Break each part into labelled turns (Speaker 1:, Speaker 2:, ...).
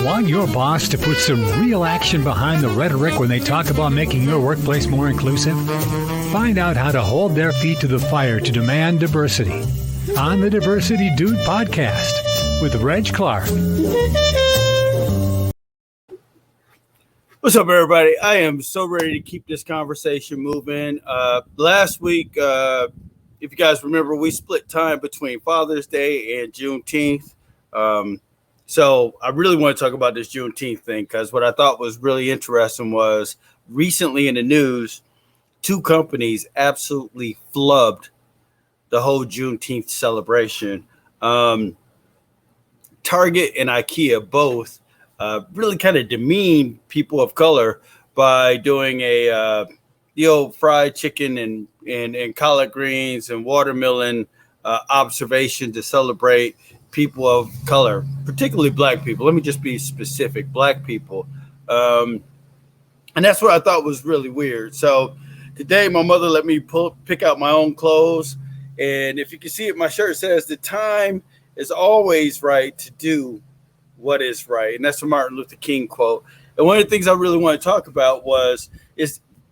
Speaker 1: Want your boss to put some real action behind the rhetoric when they talk about making your workplace more inclusive? Find out how to hold their feet to the fire to demand diversity on the Diversity Dude podcast with Reg Clark.
Speaker 2: What's up, everybody? I am so ready to keep this conversation moving. Last week, if you guys remember, we split time between Father's Day and Juneteenth. So I really want to talk about this Juneteenth thing because what I thought was really interesting was recently in the news, two companies absolutely flubbed the whole Juneteenth celebration. Target and Ikea both really kind of demean people of color by doing the old fried chicken and collard greens and watermelon observation to celebrate people of color, particularly black people. Let me just be specific, black people. And that's what I thought was really weird. So today my mother let me pick out my own clothes. And if you can see it, my shirt says the time is always right to do what is right. And that's a Martin Luther King quote. And one of the things I really want to talk about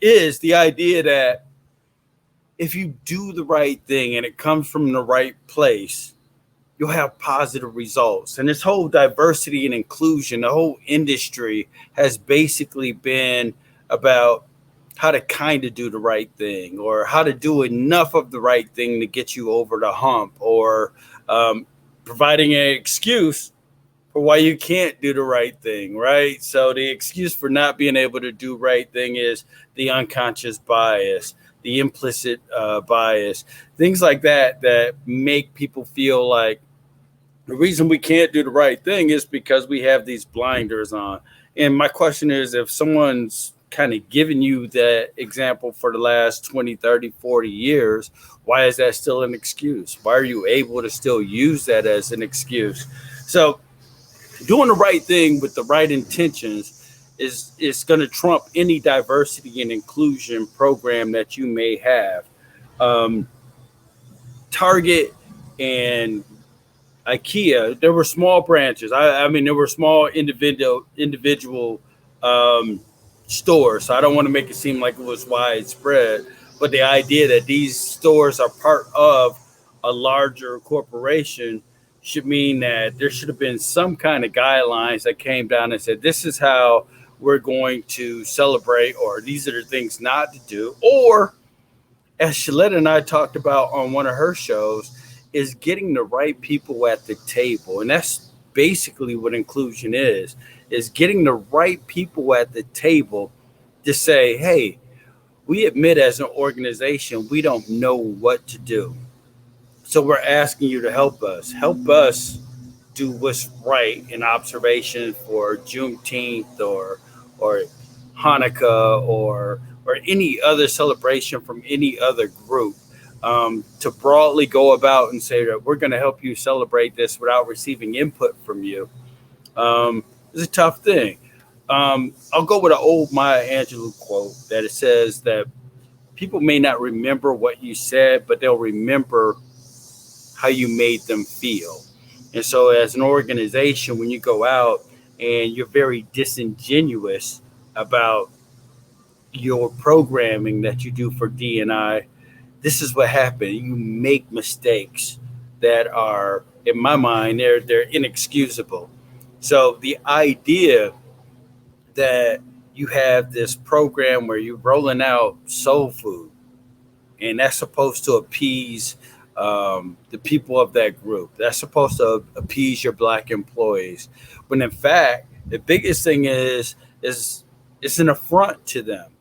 Speaker 2: is the idea that if you do the right thing and it comes from the right place, you'll have positive results. And this whole diversity and inclusion, the whole industry has basically been about how to kind of do the right thing or how to do enough of the right thing to get you over the hump, or providing an excuse for why you can't do the right thing, right? So the excuse for not being able to do right thing is the unconscious bias, the implicit bias, things like that make people feel like the reason we can't do the right thing is because we have these blinders on. And my question is, if someone's kind of given you that example for the last 20, 30, 40 years, why is that still an excuse? Why are you able to still use that as an excuse? So doing the right thing with the right intentions is going to trump any diversity and inclusion program that you may have. Target and Ikea, there were small branches. I mean, there were small individual stores. So I don't want to make it seem like it was widespread. But the idea that these stores are part of a larger corporation should mean that there should have been some kind of guidelines that came down and said, this is how we're going to celebrate, or these are the things not to do. Or, as Sheletta and I talked about on one of her shows, is getting the right people at the table. And that's basically what inclusion is getting the right people at the table to say, hey, we admit as an organization, we don't know what to do. So we're asking you to help us do what's right in observation for Juneteenth or Hanukkah or any other celebration from any other group. To broadly go about and say that we're going to help you celebrate this without receiving input from you is a tough thing. I'll go with an old Maya Angelou quote that it says that people may not remember what you said, but they'll remember how you made them feel. And so as an organization, when you go out and you're very disingenuous about your programming that you do for D&I, this is what happened. You make mistakes that are, in my mind, they're inexcusable. So the idea that you have this program where you're rolling out soul food, and that's supposed to appease the people of that group. That's supposed to appease your black employees. When in fact, the biggest thing is it's an affront to them.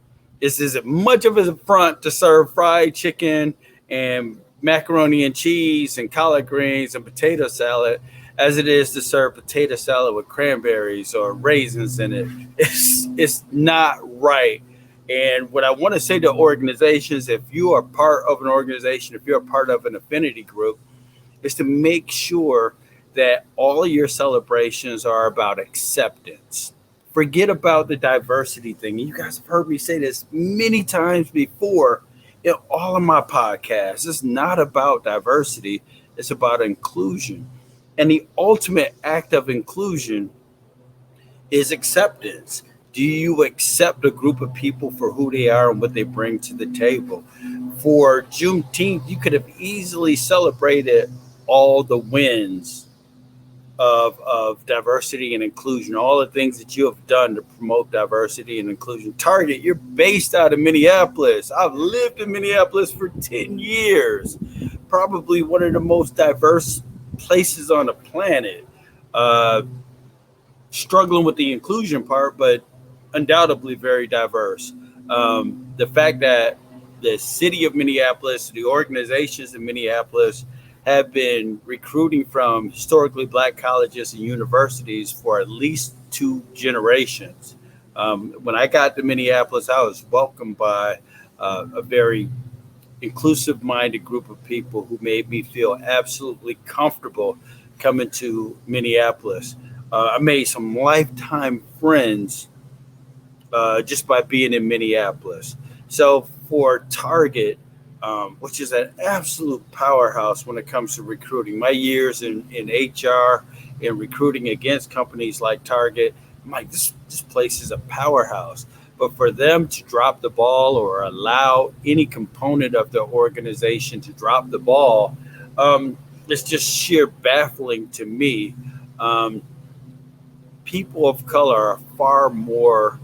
Speaker 2: Is as much of an affront to serve fried chicken and macaroni and cheese and collard greens and potato salad as it is to serve potato salad with cranberries or raisins in it. It's not right. And what I want to say to organizations, if you are part of an organization, if you're a part of an affinity group, is to make sure that all of your celebrations are about acceptance. Forget about the diversity thing. You guys have heard me say this many times before in all of my podcasts. It's not about diversity. It's about inclusion. And the ultimate act of inclusion is acceptance. Do you accept a group of people for who they are and what they bring to the table? For Juneteenth, you could have easily celebrated all the wins of diversity and inclusion, all the things that you have done to promote diversity and inclusion. Target, you're based out of Minneapolis. I've lived in Minneapolis for 10 years, probably one of the most diverse places on the planet. Uh, Struggling with the inclusion part, but undoubtedly very diverse. The fact that the city of Minneapolis, the organizations in Minneapolis, have been recruiting from historically black colleges and universities for at least two generations. When I got to Minneapolis, I was welcomed by a very inclusive minded group of people who made me feel absolutely comfortable coming to Minneapolis. I made some lifetime friends just by being in Minneapolis. So for Target, which is an absolute powerhouse when it comes to recruiting, my years in HR and recruiting against companies like Target, I'm like, this place is a powerhouse. But for them to drop the ball or allow any component of the organization to drop the ball, it's just sheer baffling to me. Um, People of color are far more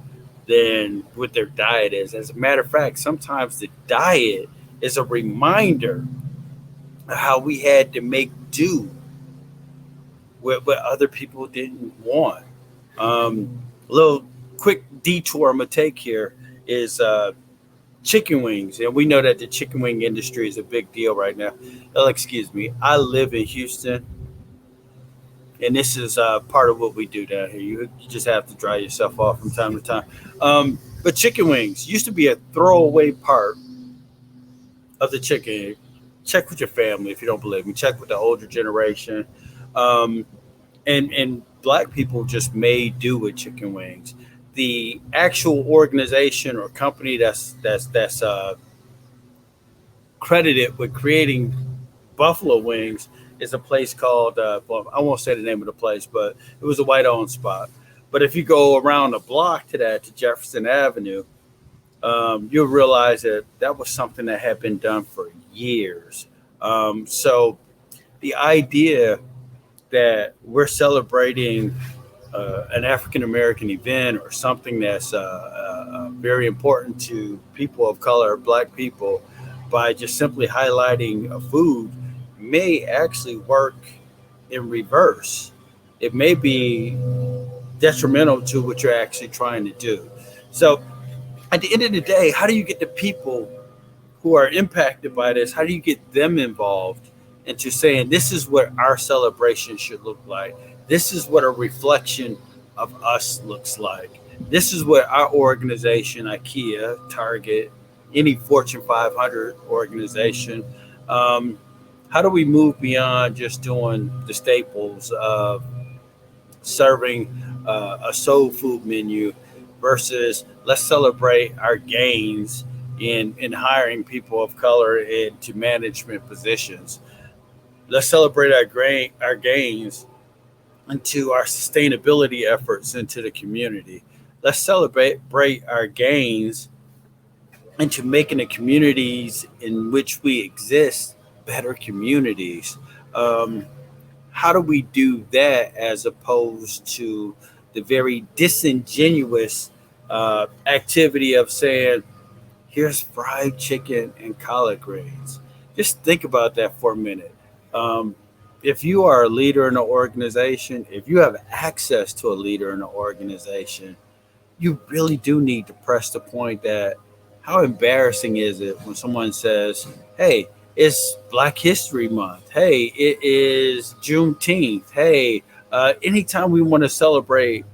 Speaker 2: than what their diet is. As a matter of fact, sometimes the diet is a reminder of how we had to make do with what other people didn't want. A little quick detour I'm gonna take here is chicken wings, and we know that the chicken wing industry is a big deal right now. Excuse me, I live in Houston, and this is part of what we do down here. You just have to dry yourself off from time to time. But chicken wings used to be a throwaway part of the chicken. Check with your family if you don't believe me. Check with the older generation. Um, and black people just made do with chicken wings. The actual organization or company that's credited with creating buffalo wings is a place called well, I won't say the name of the place, but it was a white owned spot. But if you go around the block to that to Jefferson Avenue, you'll realize that that was something that had been done for years. So the idea that we're celebrating an African American event or something that's very important to people of color, black people, by just simply highlighting a food may actually work in reverse. It may be detrimental to what you're actually trying to do. So at the end of the day, how do you get the people who are impacted by this, how do you get them involved into saying this is what our celebration should look like? This is what a reflection of us looks like. This is what our organization, IKEA, Target, any Fortune 500 organization, how do we move beyond just doing the staples of serving a soul food menu versus let's celebrate our gains in hiring people of color into management positions. Let's celebrate our gains into our sustainability efforts into the community. Let's celebrate our gains into making the communities in which we exist better communities. Um, how do we do that as opposed to the very disingenuous activity of saying, here's fried chicken and collard greens? Just think about that for a minute. Um, if you are a leader in an organization, if you have access to a leader in an organization, you really do need to press the point that how embarrassing is it when someone says, hey, it's Black History Month. Hey, it is Juneteenth. Hey, anytime we want to celebrate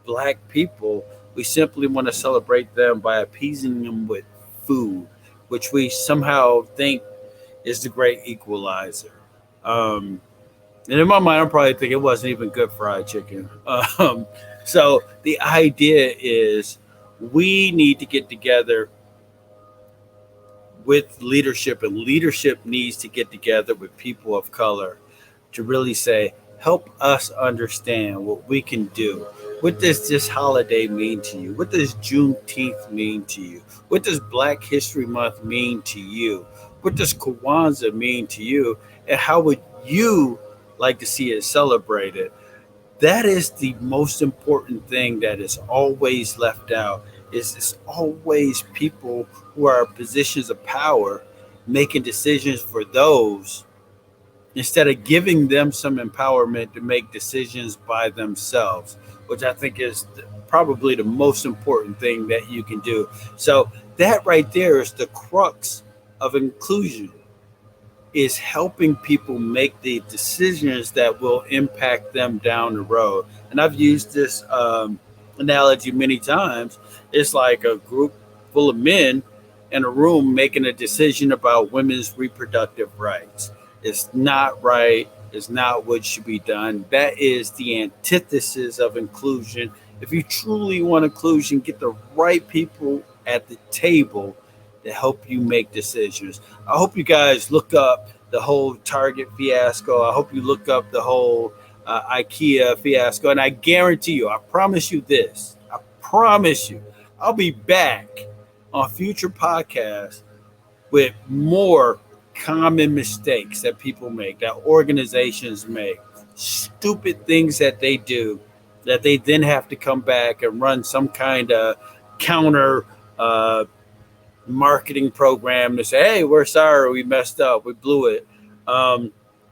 Speaker 2: Black people, we simply want to celebrate them by appeasing them with food, which we somehow think is the great equalizer. Um, and in my mind, I'm probably thinking it wasn't even good fried chicken. So the idea is we need to get together with leadership, and leadership needs to get together with people of color to really say, help us understand what we can do. What does this holiday mean to you? What does Juneteenth mean to you? What does Black History Month mean to you? What does Kwanzaa mean to you? And how would you like to see it celebrated? That is the most important thing that is always left out. Is it's always people who are in positions of power making decisions for those instead of giving them some empowerment to make decisions by themselves, which I think is probably the most important thing that you can do. So that right there is the crux of inclusion, is helping people make the decisions that will impact them down the road. And I've used this analogy many times. It's like a group full of men in a room making a decision about women's reproductive rights. It's not right. It's not what should be done. That is the antithesis of inclusion. If you truly want inclusion, get the right people at the table to help you make decisions. I hope you guys look up the whole Target fiasco. I hope you look up the whole Ikea fiasco. And I guarantee you, I promise you this, I promise you, I'll be back on future podcasts with more common mistakes that people make, that organizations make, stupid things that they do, that they then have to come back and run some kind of counter marketing program to say, hey, we're sorry, we messed up, we blew it,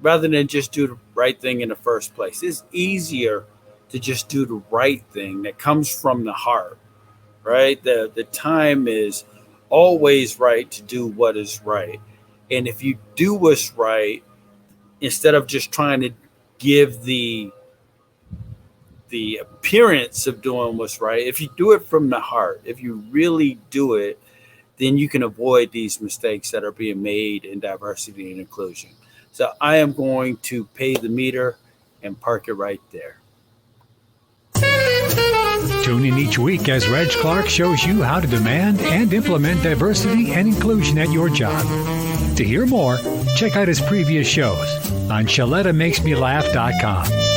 Speaker 2: rather than just do the right thing in the first place. It's easier to just do the right thing that comes from the heart, right? The time is always right to do what is right. And if you do what's right, instead of just trying to give the appearance of doing what's right, if you do it from the heart, if you really do it, then you can avoid these mistakes that are being made in diversity and inclusion. So I am going to pay the meter and park it right there.
Speaker 1: Tune in each week as Reg Clark shows you how to demand and implement diversity and inclusion at your job. To hear more, check out his previous shows on ShelettaMakesMeLaugh.com.